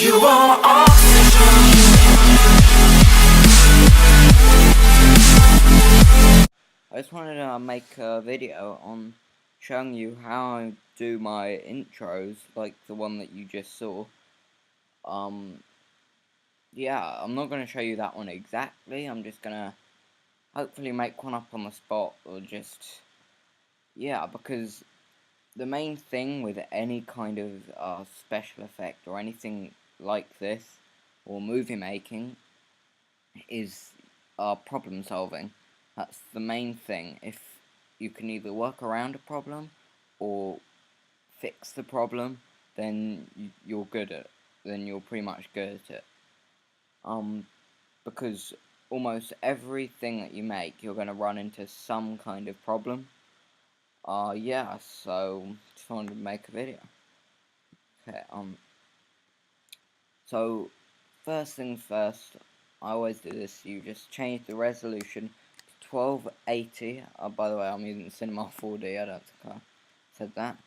You are my oxygen. I just wanted to make a video on showing you how I do my intros, like the one that you just saw. Yeah, I'm not going to show you that one exactly, I'm just going to hopefully make one up on the spot, or just, yeah, because the main thing with any kind of special effect or anything like this, or movie making, is problem solving. That's the main thing. If you can either work around a problem or fix the problem, then you're good at it. Then you're pretty much good at it. Because almost everything that you make, you're gonna run into some kind of problem. Yeah. So just wanted to make a video. Okay. So first things first, I always do this. You just change the resolution to 1280. By the way, I'm using Cinema 4D. I don't think I said that.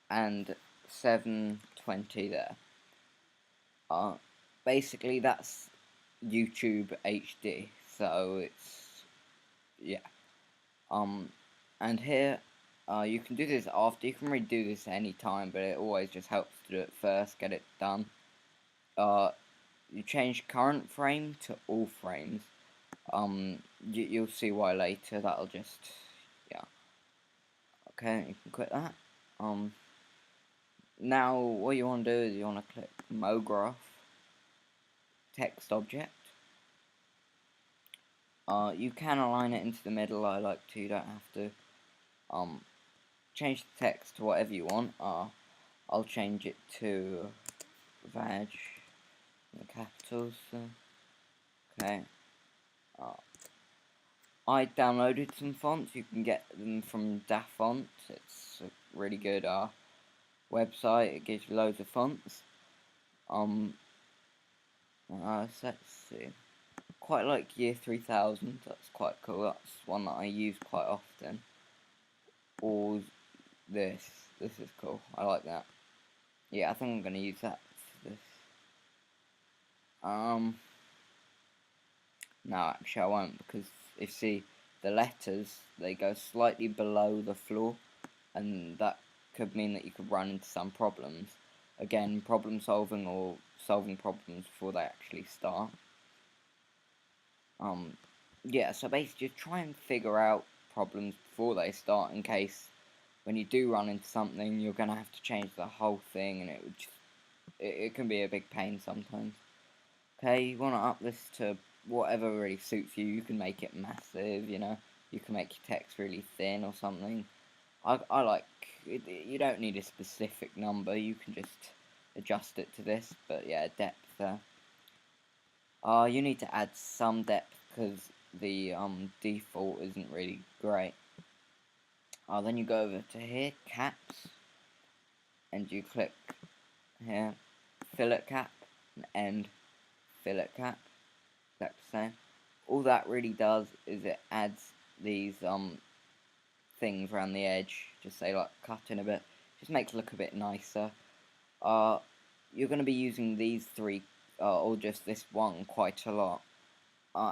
And 720 there. Basically that's YouTube HD. So it's, yeah. And here, you can do this after. You can really do this any time, but it always just helps to do it first. Get it done. You change current frame to all frames. You'll see why later. That'll just, yeah. Okay, you can quit that. Now what you want to do is you want to click MoGraph, text object. You can align it into the middle. I like to. You don't have to. Change the text to whatever you want. I'll change it to vag in the capitals. Okay. I downloaded some fonts. You can get them from DaFont. It's a really good website. It gives you loads of fonts. Let's see. Quite like Year 3000. That's quite cool. That's one that I use quite often. Or this. This is cool. I like that. Yeah, I think I'm gonna use that for this. No, actually I won't, because you see the letters, they go slightly below the floor, and that could mean that you could run into some problems. Again, problem solving, or solving problems before they actually start. Yeah, so basically just try and figure out problems before they start, in case when you do run into something you're gonna have to change the whole thing, and it can be a big pain sometimes. Okay, you want to up this to whatever really suits you. You can make it massive, you know. You can make your text really thin or something. I like it. You don't need a specific number. You can just adjust it to this. But yeah, depth there. You need to add some depth, because the default isn't really great. Then you go over to here, caps, and you click here, fillet cap, and end fillet cap. Exact same. All that really does is it adds these things around the edge, just say like cutting a bit, just makes it look a bit nicer. You're going to be using these three, or just this one, quite a lot.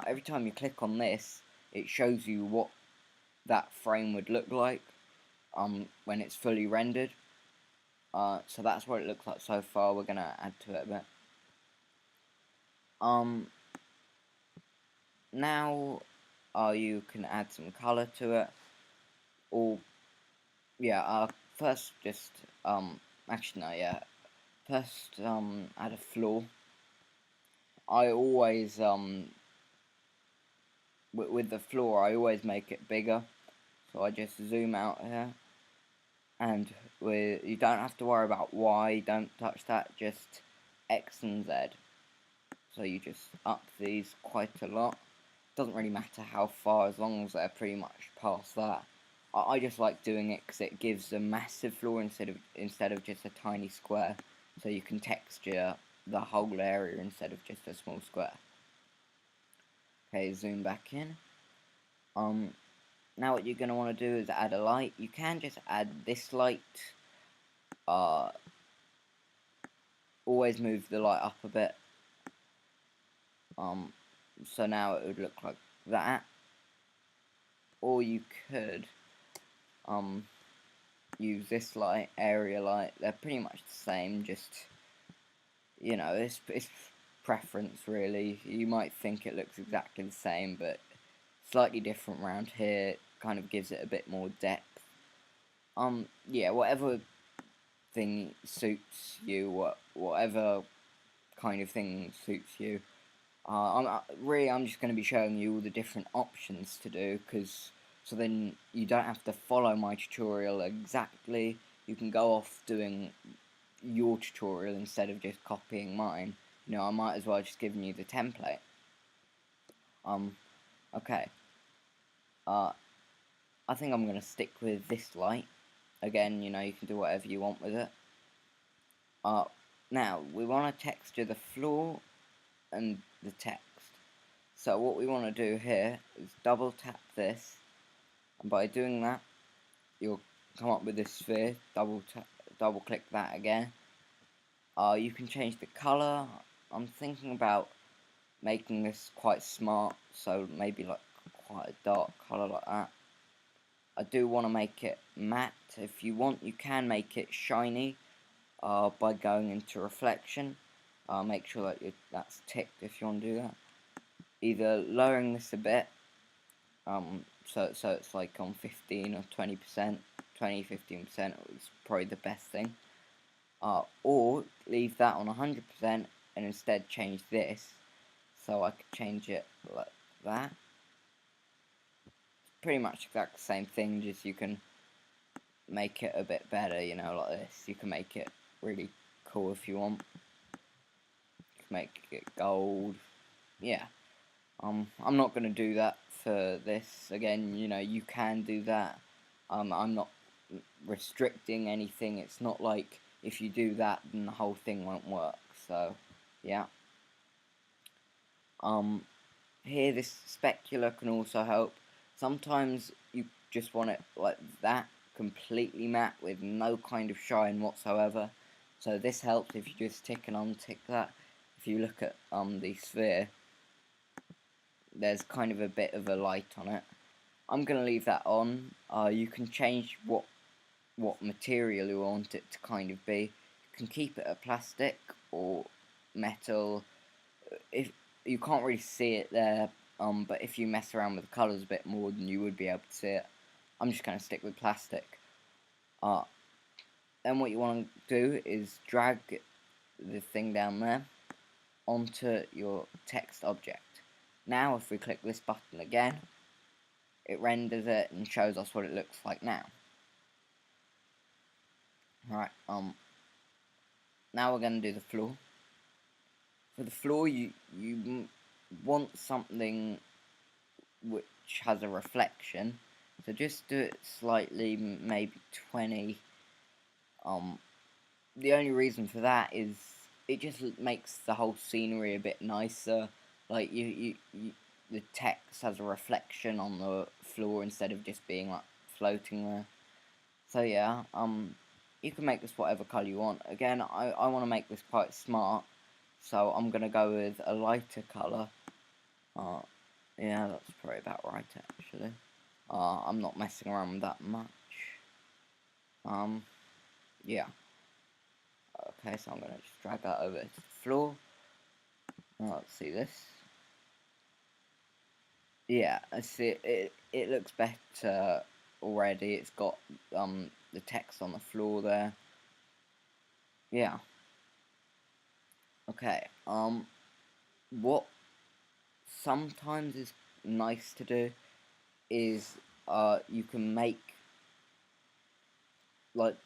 Every time you click on this, it shows you what that frame would look like when it's fully rendered. So that's what it looks like so far. We're going to add to it a bit. Now, you can add some colour to it, or, yeah, first just, actually no, yeah, first, add a floor. I always, with the floor, I always make it bigger, so I just zoom out here, and you don't have to worry about Y, don't touch that, just X and Z. So you just up these quite a lot. Doesn't really matter how far, as long as they're pretty much past that. I just like doing it because it gives a massive floor instead of just a tiny square, so you can texture the whole area instead of just a small square. Okay, zoom back in. Now what you're going to want to do is add a light. You can just add this light, always move the light up a bit. So now it would look like that. Or you could use this light, area light. They're pretty much the same, just, you know, it's preference really. You might think it looks exactly the same, but slightly different around here. Kind of gives it a bit more depth. Yeah, whatever thing suits you, whatever kind of thing suits you. I'm just going to be showing you all the different options to do, so then you don't have to follow my tutorial exactly. You can go off doing your tutorial instead of just copying mine. You know, I might as well just giving you the template. Okay. I think I'm going to stick with this light. Again, you know, you can do whatever you want with it. Now, we want to texture the floor and the text. So what we want to do here is double tap this, and by doing that, you'll come up with this sphere. Double click that again. You can change the color. I'm thinking about making this quite smart, so maybe like quite a dark color like that. I do want to make it matte. If you want, you can make it shiny by going into reflection. Make sure that that's ticked if you want to do that. Either lowering this a bit, so it's like on 15 or 20%, 15% is probably the best thing. Or leave that on 100% and instead change this. So I could change it like that. It's pretty much exactly the same thing, just you can make it a bit better, you know, like this. You can make it really cool if you want. You can make it gold. Yeah. I'm not going to do that for this. Again, you know, you can do that. I'm not restricting anything. It's not like if you do that, then the whole thing won't work. So, yeah. Here, this specular can also help. Sometimes you just want it like that, completely matte with no kind of shine whatsoever. So this helps if you just tick and untick that. If you look at the sphere, there's kind of a bit of a light on it. I'm going to leave that on. You can change what material you want it to kind of be. You can keep it a plastic or metal. If you can't really see it there, but if you mess around with the colours a bit more, then you would be able to see it. I'm just going to stick with plastic. Then what you want to do is drag the thing down there onto your text object. Now if we click this button again, it renders it and shows us what it looks like now. Alright, now we're going to do the floor. For the floor, you want something which has a reflection, so just do it slightly, maybe 20. The only reason for that is it just makes the whole scenery a bit nicer. Like the text has a reflection on the floor instead of just being like floating there. So yeah, you can make this whatever colour you want. Again, I want to make this quite smart, so I'm gonna go with a lighter colour. Yeah, that's probably about right actually. I'm not messing around with that much. Yeah. Okay, so I'm gonna just drag that over to the floor. Let's see this. Yeah, I see it looks better already. It's got the text on the floor there. Yeah. Okay. What sometimes is nice to do is you can make like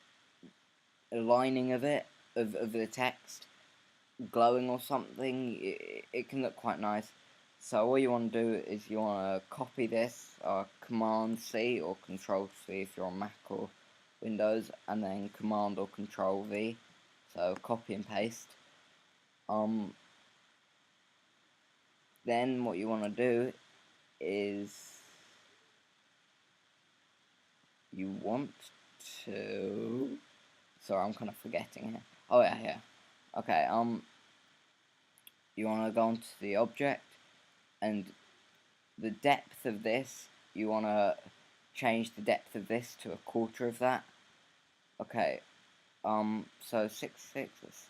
a lining of it of the text glowing or something. It can look quite nice. So all you want to do is you want to copy this, Command C or Control C if you're on Mac or Windows, and then Command or Control V. So copy and paste. Then what you want to do is you want to. Sorry, I'm kind of forgetting here. Oh yeah, yeah. Okay, you want to go onto the object, and the depth of this, you want to change the depth of this to a quarter of that. Okay, so 66, let's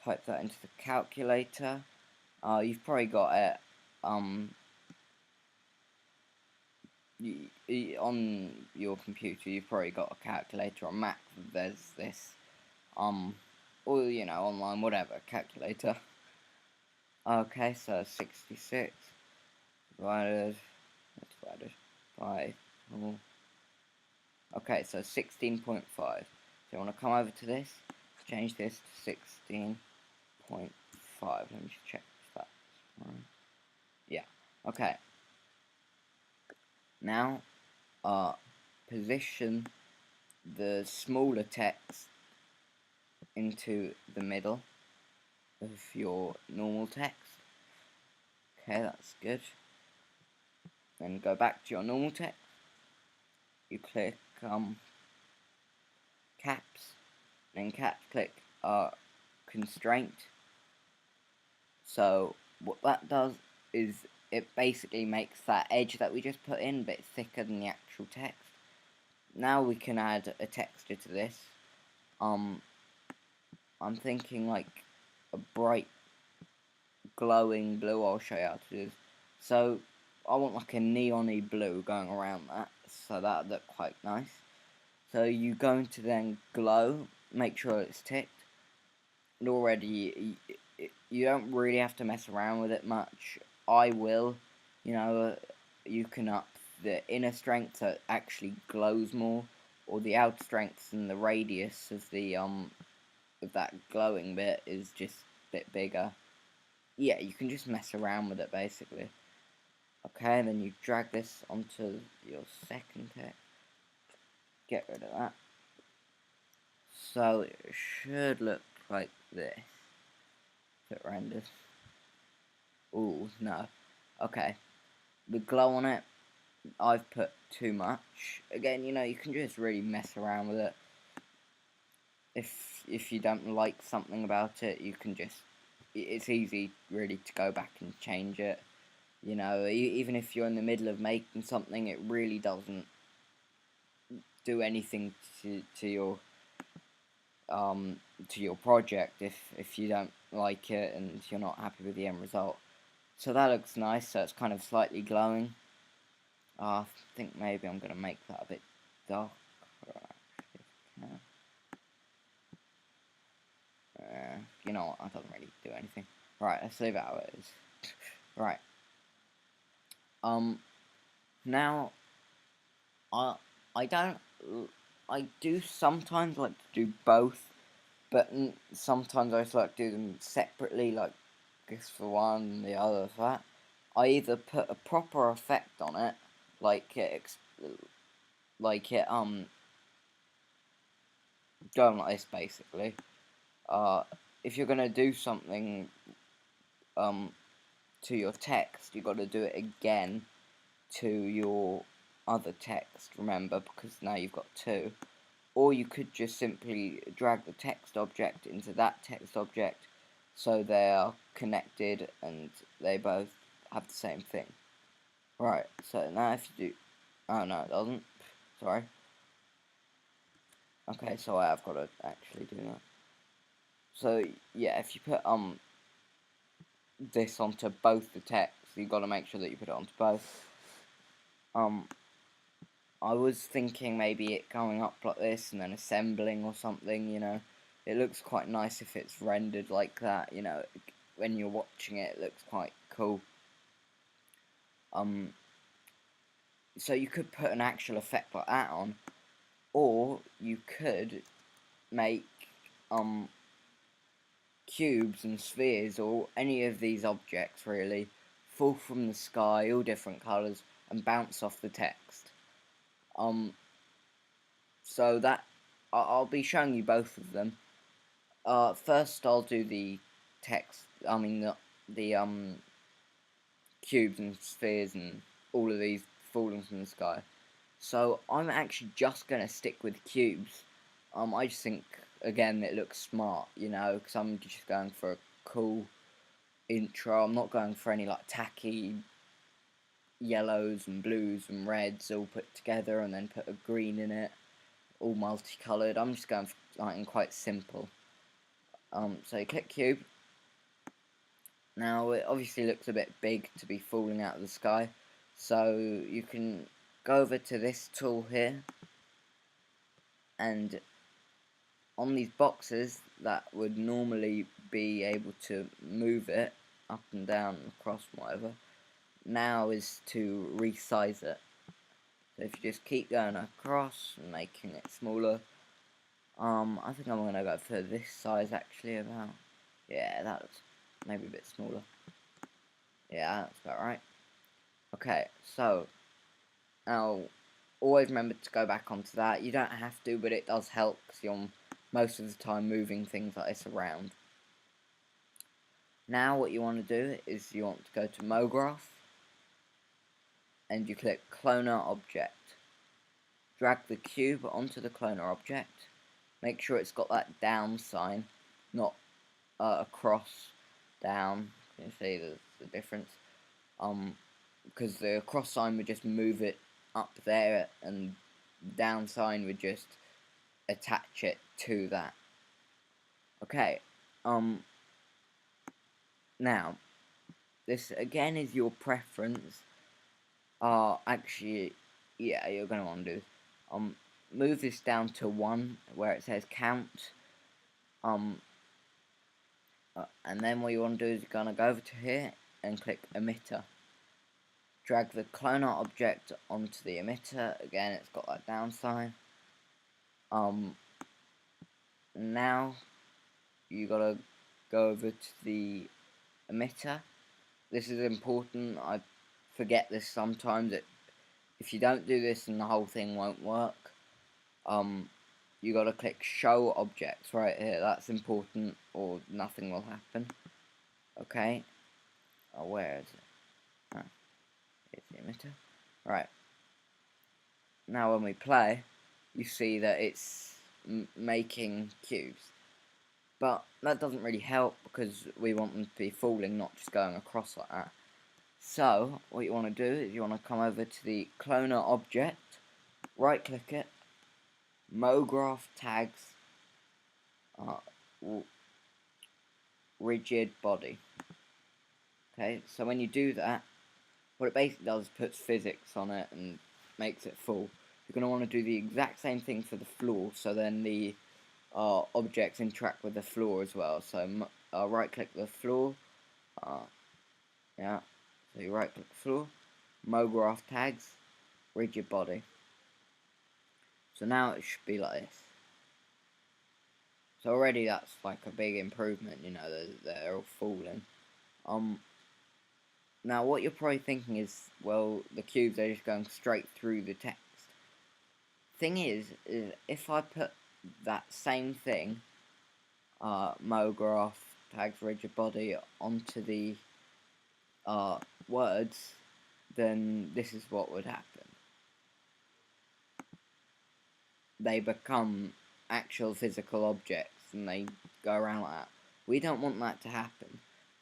type that into the calculator. You've probably got it, on your computer, you've probably got a calculator. On Mac, there's this, or, you know, online, whatever, calculator. Okay, so 66 divided by, okay, so 16.5. So you want to come over to this, change this to 16.5. Let me just check if that's right. Yeah, okay. Now, position the smaller text into the middle of your normal text. Okay, that's good. Then go back to your normal text. You click caps, then click constraint. So what that does is it basically makes that edge that we just put in a bit thicker than the actual text. Now we can add a texture to this. I'm thinking like a bright glowing blue. I'll show you how to do. So I want like a neon-y blue going around that, so that'd look quite nice. So you're going to then glow, make sure it's ticked. And already, you don't really have to mess around with it much. I will, you know, you can up the inner strength so it actually glows more, or the outer strength and the radius of the of that glowing bit is just a bit bigger. Yeah, you can just mess around with it basically. Okay, and then you drag this onto your second text. Get rid of that. So it should look like this. If it renders. Ooh, no. Okay. The glow on it, I've put too much. Again, you know, you can just really mess around with it. If you don't like something about it, you can just... It's easy, really, to go back and change it. You know, even if you're in the middle of making something, it really doesn't do anything to your project if you don't like it and you're not happy with the end result. So that looks nice. So it's kind of slightly glowing. I think maybe I'm gonna make that a bit darker. You know what? That doesn't really do anything. Right, let's leave it how it is. Right. Now, I don't. I do sometimes like to do both, but sometimes I just like to do them separately, like this for one, and the other for that. I either put a proper effect on it, like it, going like this basically. If you're gonna do something, to your text, you got to do it again to your other text, remember, because now you've got two. Or you could just simply drag the text object into that text object so they are connected and they both have the same thing. Right, so now if you do... Oh no, it doesn't. Sorry. Okay, so I have got to actually do that. So, yeah, if you put this onto both the text, you've got to make sure that you put it onto both. I was thinking maybe it going up like this and then assembling or something, you know. It looks quite nice if it's rendered like that, you know. When you're watching it, it looks quite cool. So you could put an actual effect like that on, or you could make cubes and spheres or any of these objects really fall from the sky, all different colours, and bounce off the text. So that I'll be showing you both of them. First I'll do the text. I mean the cubes and spheres and all of these falling from the sky. So I'm actually just gonna stick with cubes. I just think again, it looks smart, you know, because I'm just going for a cool intro. I'm not going for any like tacky yellows and blues and reds all put together and then put a green in it, all multicoloured. I'm just going for something quite simple. So you click cube. Now it obviously looks a bit big to be falling out of the sky, so you can go over to this tool here, and on these boxes that would normally be able to move it up and down and across and whatever, now is to resize it. So if you just keep going across and making it smaller, I think I'm gonna go for this size actually. About, yeah, that looks maybe a bit smaller. Yeah, that's about right. Okay, so now always remember to go back onto that. You don't have to, but it does help because you're most of the time moving things like this around. Now what you want to do is you want to go to MoGraph and you click Cloner Object. Drag the cube onto the cloner object. Make sure it's got that down sign, not across, down. You can see the difference. Because the cross sign would just move it up there, and down sign would just attach it to that. Okay. Now, this again is your preference. Actually, yeah, you're gonna want to do. Move this down to 1 where it says count. And then what you want to do is you're gonna go over to here and click emitter. Drag the cloner object onto the emitter. Again, it's got that down sign. Now you gotta go over to the emitter. This is important. I forget this sometimes. If you don't do this, then the whole thing won't work. You gotta click show objects right here. That's important, or nothing will happen. Okay. Oh, where is it? Oh, it's the emitter. Right. Now when we play, you see that it's making cubes. But that doesn't really help because we want them to be falling, not just going across like that. So, what you want to do is you want to come over to the cloner object, right click it, MoGraph tags, rigid body. Okay, so when you do that, what it basically does is puts physics on it and makes it full. You're going to want to do the exact same thing for the floor, so then the objects interact with the floor as well. So right click the floor, yeah, so you right click the floor, MoGraph tags, rigid body. So now it should be like this. So already that's like a big improvement, you know, they're all falling. Now what you're probably thinking is, well, the cubes are just going straight through the text. Thing is if I put that same thing, MoGraph tags rigid body, onto the words, then this is what would happen. They become actual physical objects and they go around like that. We don't want that to happen.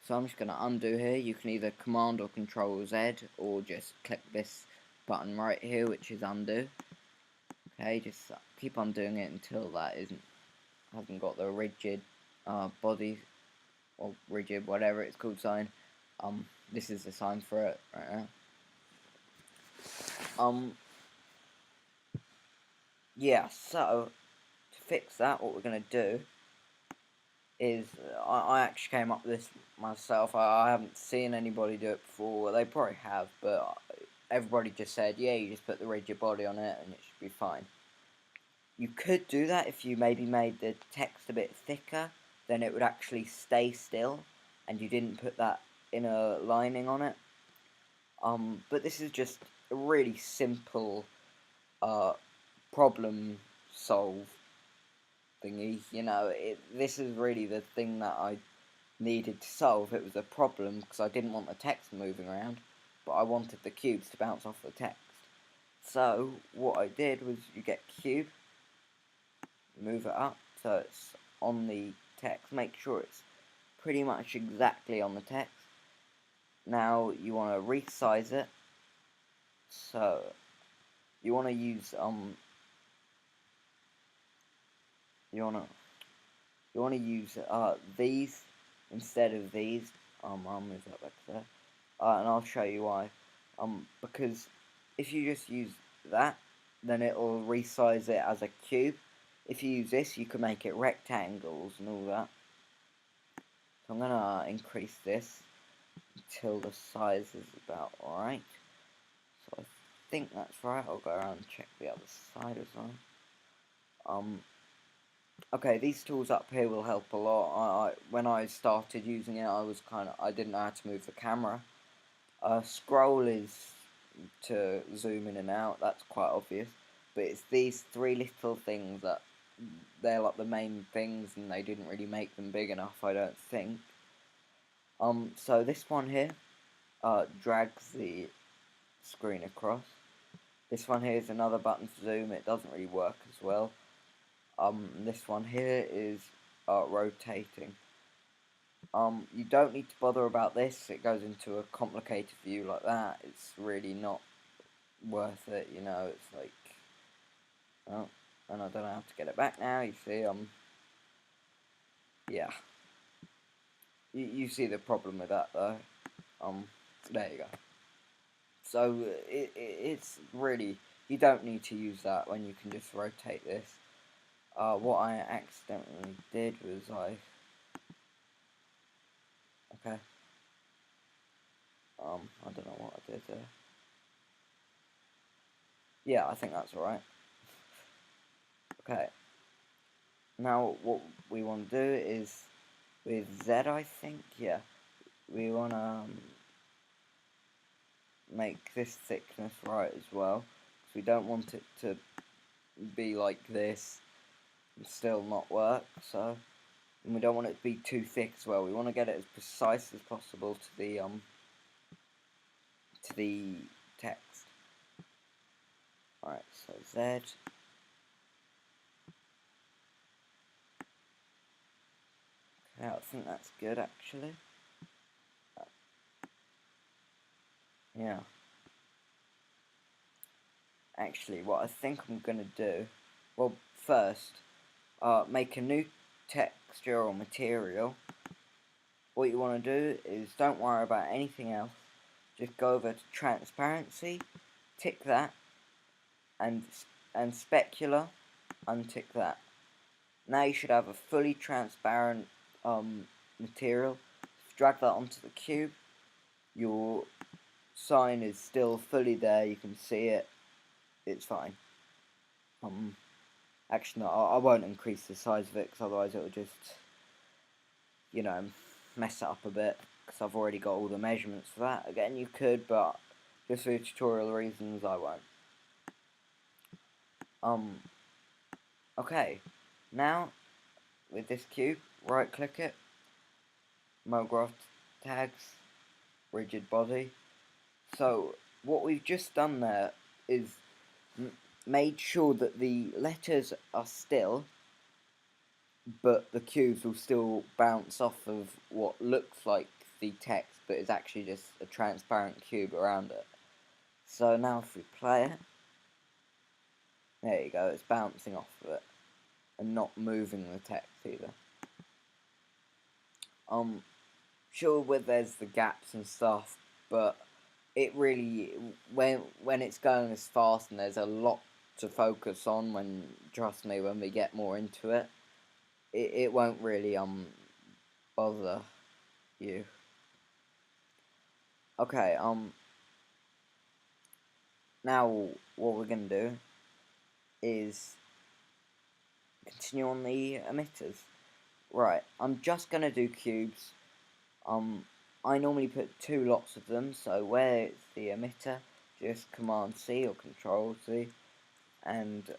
So I'm just going to undo here. You can either Command or Control Z, or just click this button right here, which is undo. Okay, just keep on doing it until that hasn't got the rigid body, or rigid, whatever it's called, sign. This is the sign for it right now. Yeah, so to fix that, what we're gonna do is I actually came up with this myself. I haven't seen anybody do it before. They probably have, but everybody just said, yeah, you just put the rigid body on it and it should be fine. You could do that if you maybe made the text a bit thicker, then it would actually stay still and you didn't put that inner lining on it. But this is just a really simple problem solve thingy, you know. This is really the thing that I needed to solve. It was a problem because I didn't want the text moving around, but I wanted the cubes to bounce off the text. So what I did was, you get cube, move it up so it's on the text. Make sure it's pretty much exactly on the text. Now you want to resize it, so you want to use you want to use these instead of these. I'll move that back there, and I'll show you why. Because if you just use that, then it'll resize it as a cube. If you use this, you can make it rectangles and all that. So I'm gonna increase this until the size is about alright. So I think that's right. I'll go around and check the other side as well. Okay, these tools up here will help a lot. When I started using it, I didn't know how to move the camera. Scroll is to zoom in and out. That's quite obvious. But it's these three little things that they're like the main things, and they didn't really make them big enough, I don't think. So this one here drags the screen across. This one here is another button to zoom. It doesn't really work as well. This one here is rotating. You don't need to bother about this. It goes into a complicated view like that. It's really not worth it, you know. It's like, oh, and I don't know how to get it back now. You see, yeah. You see the problem with that though. There you go. So it's really, you don't need to use that when you can just rotate this. What I accidentally did was okay. I don't know what I did there. Yeah, I think that's alright. Okay. Now what we want to do is with Z, I think, yeah. We want to make this thickness right as well. Because we don't want it to be like this and still not work, so. And we don't want it to be too thick as well. We want to get it as precise as possible to the text. Alright, so Z. Okay, I think that's good actually. Yeah. Actually, what I think I'm gonna do, well, first, make a new texture or material. What you want to do is don't worry about anything else. Just go over to transparency, tick that, and specular, untick that. Now you should have a fully transparent material. Drag that onto the cube. Your sign is still fully there. You can see it. It's fine. Actually, no, I won't increase the size of it because otherwise it will just, you know, mess it up a bit. Because I've already got all the measurements for that. Again, you could, but just for tutorial reasons, I won't. Okay, now with this cube, right click it, MoGraph tags, rigid body. So what we've just done there is made sure that the letters are still, but the cubes will still bounce off of what looks like the text, but is actually just a transparent cube around it. So now if we play it, there you go, it's bouncing off of it and not moving the text either. Sure, where there's the gaps and stuff, but it really, when it's going this fast and there's a lot to focus on, trust me, when we get more into it, it won't really bother you. Okay, now what we're gonna do is continue on the emitters. Right, I'm just gonna do cubes. I normally put 2 lots of them, so where it's the emitter, just Command C or Control C, and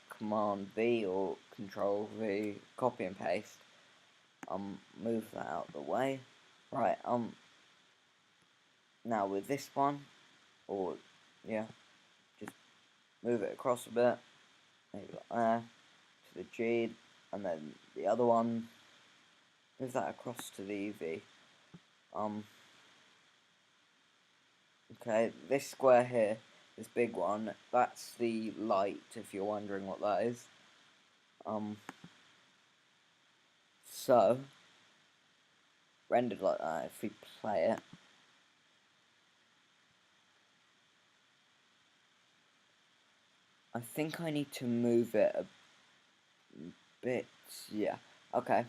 Command V or Control V, copy and paste. Move that out of the way. Right, now with this one, or yeah, just move it across a bit, maybe like there, to the G. and then the other one, move that across to the UV. Okay, this square here, this big one, that's the light, if you're wondering what that is. So, rendered like that, if we play it, I think I need to move it a bit, yeah, okay.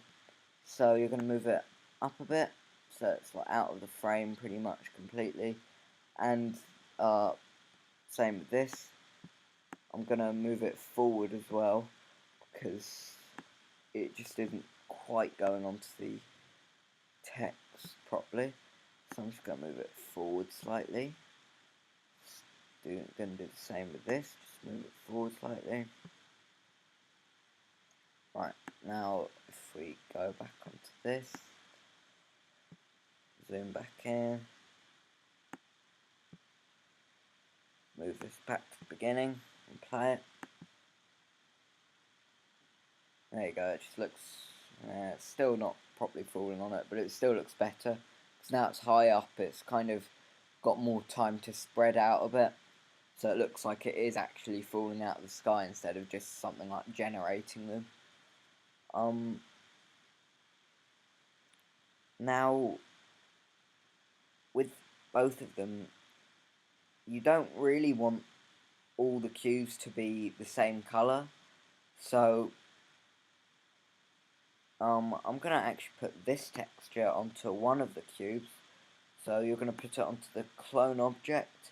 So you're going to move it up a bit, so it's like out of the frame pretty much completely, and same with this. I'm going to move it forward as well, because it just isn't quite going onto the text properly. So I'm just going to move it forward slightly. Going to do the same with this, just move it forward slightly. Right, now if we go back onto this, zoom back in, move this back to the beginning and play it. There you go, it just looks, it's still not properly falling on it, but it still looks better. Because now it's high up, it's kind of got more time to spread out a bit. So it looks like it is actually falling out of the sky instead of just something like generating them. Now, with both of them, you don't really want all the cubes to be the same colour. So, I'm going to actually put this texture onto one of the cubes. So you're going to put it onto the clone object,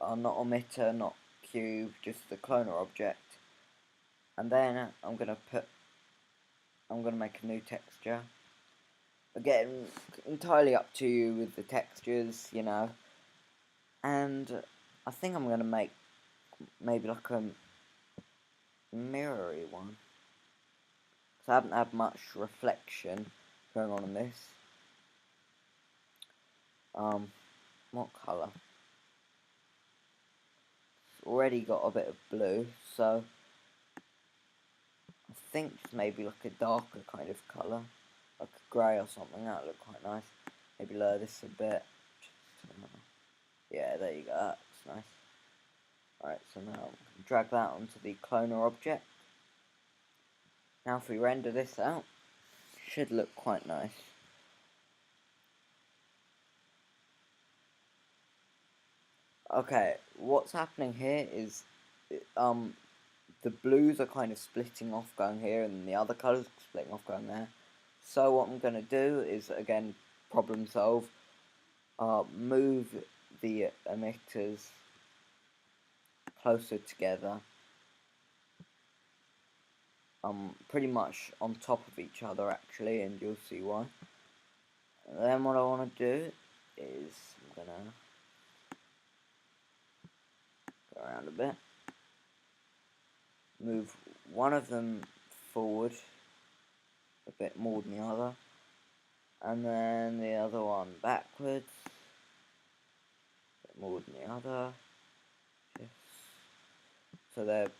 not emitter, not cube, just the cloner object. And then I'm going to make a new texture. Again, entirely up to you with the textures, you know. And I think I'm going to make maybe like a mirrory one. Because I haven't had much reflection going on in this. What colour? It's already got a bit of blue, so I think just maybe like a darker kind of colour, like a grey or something. That would look quite nice. Maybe lower this a bit. Yeah, there you go. That looks nice. Alright, so now I'm going to drag that onto the cloner object. Now if we render this out, it should look quite nice. Okay, what's happening here is the blues are kind of splitting off going here and the other colours are splitting off going there. So what I'm going to do is, again, problem solve, move the emitters closer together, pretty much on top of each other actually, and you'll see why. And then what I want to do is I'm going to go around a bit, move one of them forward a bit more than the other, and then the other one backwards a bit more than the other, just so they're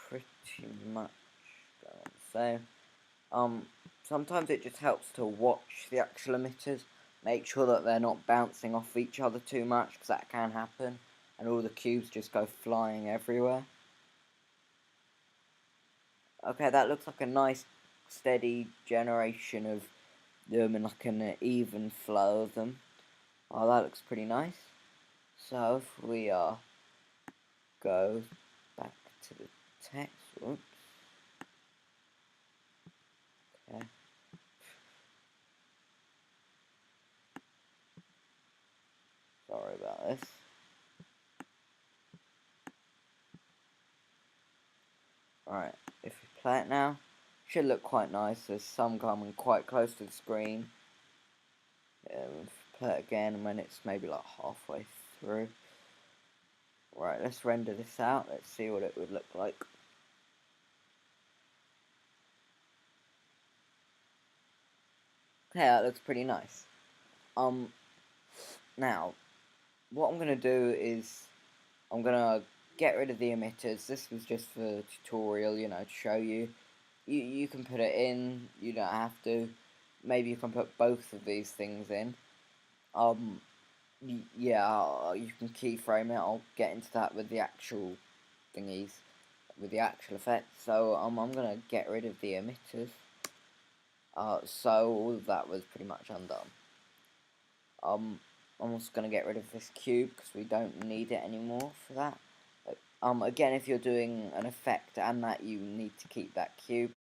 pretty much going the same. Sometimes it just helps to watch the actual emitters, make sure that they're not bouncing off each other too much, because that can happen, and all the cubes just go flying everywhere. Okay, that looks like a nice steady generation of them and like an even flow of them. Oh, that looks pretty nice. So if we go back to the text, whoops. Okay. Sorry about this. Alright, if we play it now, should look quite nice. There's some coming quite close to the screen. If we play it again when it's maybe like halfway through. Right, let's render this out. Let's see what it would look like. Okay, that looks pretty nice. Now, what I'm going to do is I'm going to get rid of the emitters. This was just for the tutorial, you know, to show you. you can put it in, you don't have to. Maybe you can put both of these things in. Yeah, you can keyframe it. I'll get into that with the actual thingies, with the actual effects. So I'm gonna get rid of the emitters. So all of that was pretty much undone. I'm also gonna get rid of this cube because we don't need it anymore for that. Again, if you're doing an effect and that, you need to keep that cube.